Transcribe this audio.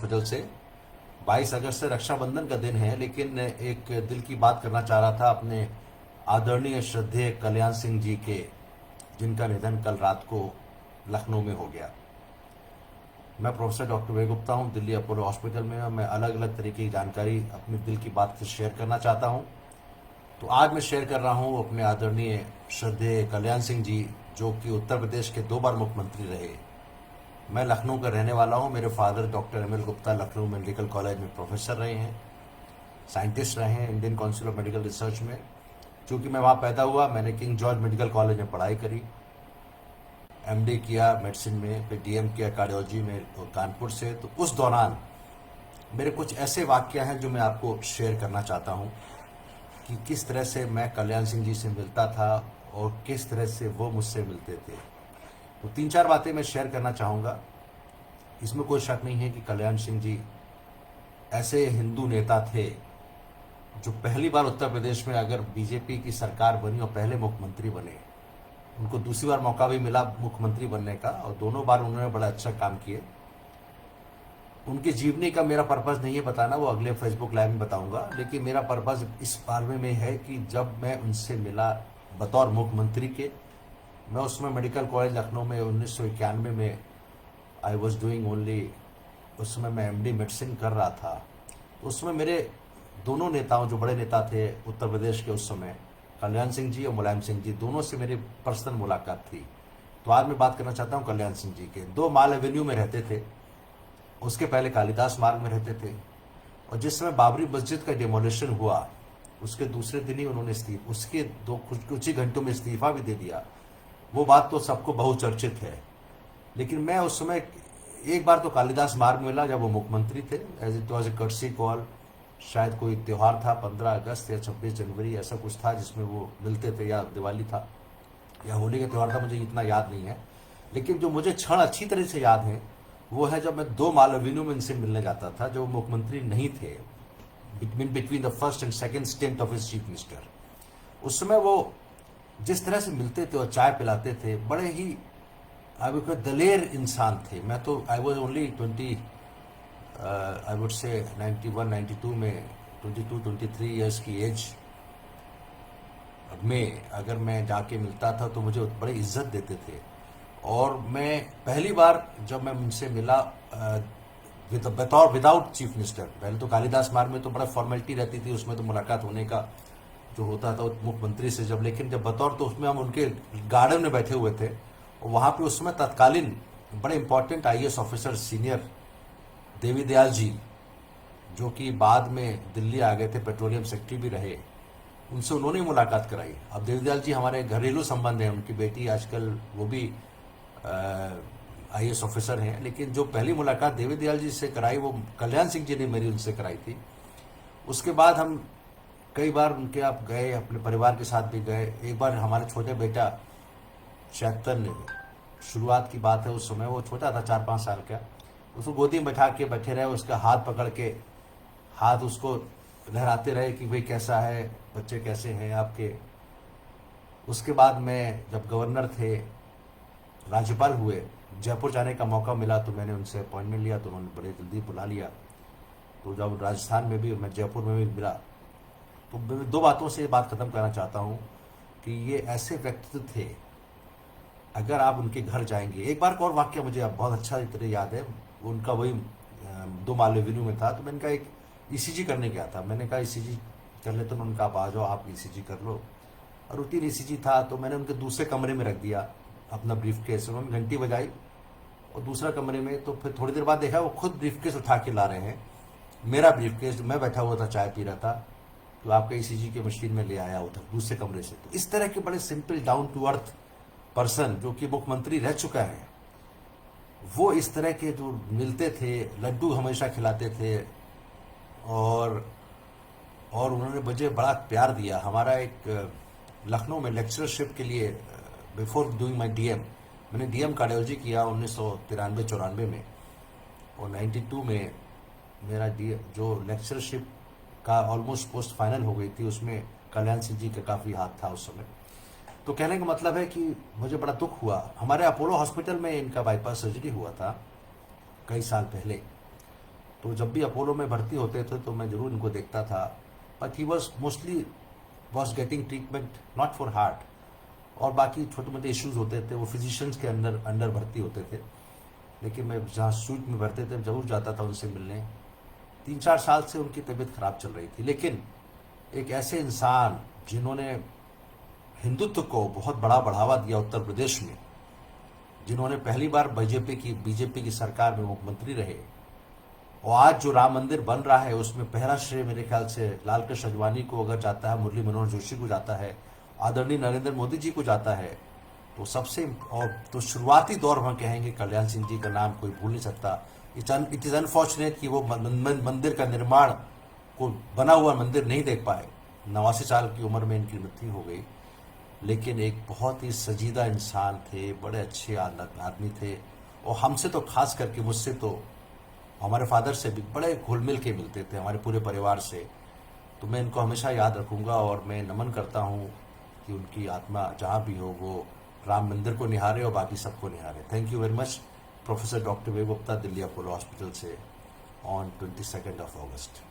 Hospital से। 22 अगस्त से रक्षाबंधन का दिन है, लेकिन एक दिल की बात करना चाह रहा था अपने आदरणीय श्रद्धेय कल्याण सिंह जी के, जिनका निधन कल रात को लखनऊ में हो गया। मैं प्रोफेसर डॉक्टर वे गुप्ता हूँ, दिल्ली अपोलो हॉस्पिटल में। मैं अलग अलग तरीके की जानकारी अपनी दिल की बात से शेयर करना चाहता हूँ। तो आज मैं शेयर कर रहा हूँ अपने आदरणीय श्रद्धेय कल्याण सिंह जी, जो कि उत्तर प्रदेश के 2 बार मुख्यमंत्री रहे। मैं लखनऊ का रहने वाला हूँ। मेरे father doctor M L Gupta Lucknow medical college में प्रोफेसर रहे हैं, साइंटिस्ट रहे हैं Indian Council of Medical Research में। चूँकि मैं वहाँ पैदा हुआ, मैंने किंग जॉर्ज मेडिकल कॉलेज में पढ़ाई करी, एमडी किया मेडिसिन में, फिर डीएम किया कार्डियोलॉजी में कानपुर से। तो उस दौरान मेरे कुछ ऐसे वाक्य हैं जो मैं आपको शेयर करना चाहता हूँ कि किस तरह से मैं कल्याण सिंह जी से मिलता था और किस तरह से वो मुझसे मिलते थे। तो 3-4 बातें मैं शेयर करना चाहूँगा। इसमें कोई शक नहीं है कि कल्याण सिंह जी ऐसे हिंदू नेता थे जो पहली बार उत्तर प्रदेश में, अगर बीजेपी की सरकार बनी और पहले मुख्यमंत्री बने, उनको दूसरी बार मौका भी मिला मुख्यमंत्री बनने का और दोनों बार उन्होंने बड़ा अच्छा काम किए। उनकी जीवनी का मेरा पर्पज़ नहीं है बताना, वो अगले फेसबुक लाइव में बताऊंगा। लेकिन मेरा पर्पज़ इस बारे में है कि जब मैं उनसे मिला बतौर मुख्यमंत्री के, मैं उसमें मेडिकल कॉलेज लखनऊ में 1991 में आई वॉज डूइंग ओनली, उसमें मैं एमडी मेडिसिन कर रहा था। उसमें मेरे दोनों नेताओं, जो बड़े नेता थे उत्तर प्रदेश के उस समय, कल्याण सिंह जी और मुलायम सिंह जी, दोनों से मेरी पर्सनल मुलाकात थी। तो आज मैं बात करना चाहता हूँ कल्याण सिंह जी के। 2 माल एवेन्यू में रहते थे, उसके पहले कालिदास मार्ग में रहते थे। और जिस समय बाबरी मस्जिद का डिमोलिशन हुआ, उसके दूसरे दिन ही उन्होंने उसके कुछ ही घंटों में इस्तीफा भी दे दिया। वो बात तो सबको बहुचर्चित है। लेकिन मैं उस समय एक बार तो कालिदास मार्ग में मिला जब वो मुख्यमंत्री थे, as it was a courtesy call. शायद कोई त्यौहार था, 15 अगस्त या 26 जनवरी ऐसा कुछ था, जिसमें वो मिलते थे, या दिवाली था या होली का त्यौहार था, मुझे इतना याद नहीं है। लेकिन जो मुझे क्षण अच्छी तरह से याद है वो है जब मैं 2 माल एवेन्यू में इनसे मिलने जाता था, जब वो मुख्यमंत्री नहीं थे, between the first and second stint of his chief minister. उस समय वो जिस तरह से मिलते थे और चाय पिलाते थे, बड़े ही आई वुड दलेर इंसान थे। मैं तो I was only 20 I would say 91 92 में 22-23 ईयर्स की एज में अगर मैं जाके मिलता था तो मुझे बड़ी इज्जत देते थे। और मैं पहली बार जब मैं उनसे मिला बतौर विदाउट चीफ मिनिस्टर, पहले तो कालिदास मार्ग में तो बड़ा फॉर्मेलिटी रहती थी, उसमें तो मुलाकात होने का जो होता था मुख्यमंत्री से जब, लेकिन जब बतौर, तो उसमें हम उनके गार्डन में बैठे हुए थे। और वहाँ पे उस समय तत्कालीन बड़े इंपॉर्टेंट आईएएस ऑफिसर सीनियर देवी दयाल जी, जो कि बाद में दिल्ली आ गए थे, पेट्रोलियम सेक्रेटरी भी रहे, उनसे उन्होंने मुलाकात कराई। अब देवी दयाल जी हमारे घरेलू संबंध हैं, उनकी बेटी आजकल वो भी आईएएस ऑफिसर हैं। लेकिन जो पहली मुलाकात देवी दयाल जी से कराई वो कल्याण सिंह जी ने मेरी उनसे कराई थी। उसके बाद हम कई बार उनके आप गए, अपने परिवार के साथ भी गए। एक बार हमारे छोटे बेटा चैतन, शुरुआत की बात है, उस समय वो छोटा था, 4-5 साल का, उसको गोदी में बैठा के बैठे रहे, उसका हाथ पकड़ के हाथ उसको लहराते रहे कि भाई कैसा है, बच्चे कैसे हैं आपके। उसके बाद मैं जब गवर्नर थे, राज्यपाल हुए, जयपुर जाने का मौका मिला तो मैंने उनसे अपॉइंटमेंट लिया, तो उन्होंने बड़े जल्दी बुला लिया। तो जब राजस्थान में भी, मैं जयपुर में भी मिला। तो मैं 2 बातों से ये बात खत्म करना चाहता हूँ कि ये ऐसे व्यक्तित्व थे, अगर आप उनके घर जाएंगे। एक बार का और वाक्य मुझे अब बहुत अच्छा तरह याद है, उनका वही 2 माल एवेन्यू में था। तो मैंने कहा एक ईसीजी करने गया था, मैंने कहा ईसीजी कर ले, तो उन्होंने कहा आप आ जाओ, आप ईसीजी कर लो। और रूटीन ईसीजी था, तो मैंने उनके दूसरे कमरे में रख दिया अपना ब्रीफ केस। उन्होंने घंटी बजाई और दूसरा कमरे में, तो फिर थोड़ी देर बाद देखा वो खुद ब्रीफ केस उठा के ला रहे हैं, मेरा ब्रीफ केस, मैं बैठा हुआ था, चाय पी रहा था, तो आपका ईसीजी की मशीन में ले आया उधर दूसरे कमरे से। तो इस तरह के बड़े simple down to earth person, जो कि मुख्यमंत्री रह चुका है, वो इस तरह के जो मिलते थे, लड्डू हमेशा खिलाते थे। और उन्होंने मुझे बड़ा प्यार दिया। हमारा एक लखनऊ में लेक्चरशिप के लिए, बिफोर डूइंग माई डीएम, मैंने डीएम कार्डियोलॉजी किया 1993-94 में, और 92 में मेरा जो लेक्चरशिप का ऑलमोस्ट पोस्ट फाइनल हो गई थी, उसमें कल्याण सिंह जी का काफ़ी हाथ था उस समय। तो कहने का मतलब है कि मुझे बड़ा दुख हुआ। हमारे अपोलो हॉस्पिटल में इनका बाईपास सर्जरी हुआ था कई साल पहले। तो जब भी अपोलो में भर्ती होते थे तो मैं जरूर इनको देखता था, but he was mostly was getting treatment not for heart, और बाकी छोटे मोटे इश्यूज होते थे वो फिजिशियंस के अंडर भर्ती होते थे। लेकिन मैं जहाँ सूट में भरते थे जरूर जाता था उनसे मिलने। 3-4 साल से उनकी तबीयत खराब चल रही थी, लेकिन एक ऐसे इंसान जिन्होंने हिंदुत्व को बहुत बड़ा बढ़ावा दिया उत्तर प्रदेश में, जिन्होंने पहली बार बीजेपी की सरकार में मुख्यमंत्री रहे, और आज जो राम मंदिर बन रहा है उसमें पहला श्रेय मेरे ख्याल से लाल कृष्ण अडवाणी को अगर जाता है, मुरली मनोहर जोशी को जाता है, आदरणीय नरेंद्र मोदी जी को जाता है, तो सबसे और तो शुरुआती दौर में कहेंगे कल्याण सिंह जी का नाम कोई भूल नहीं सकता। इट इज अनफॉर्चुनेट कि वो मंदिर का निर्माण को बना हुआ मंदिर नहीं देख पाए। 89 साल की उम्र में इनकी मृत्यु हो गई, लेकिन एक बहुत ही सजीदा इंसान थे, बड़े अच्छे आदमी थे, और हमसे तो खास करके मुझसे तो हमारे फादर से भी बड़े घुल मिल के मिलते थे, हमारे पूरे परिवार से। तो मैं इनको हमेशा याद रखूंगा और मैं नमन करता हूँ कि उनकी आत्मा जहाँ भी हो वो राम मंदिर को निहारे और बाकी सबको निहारे। Thank you very much. Professor doctor wave Gupta, Delhi Apollo hospital से, ऑन 22 August।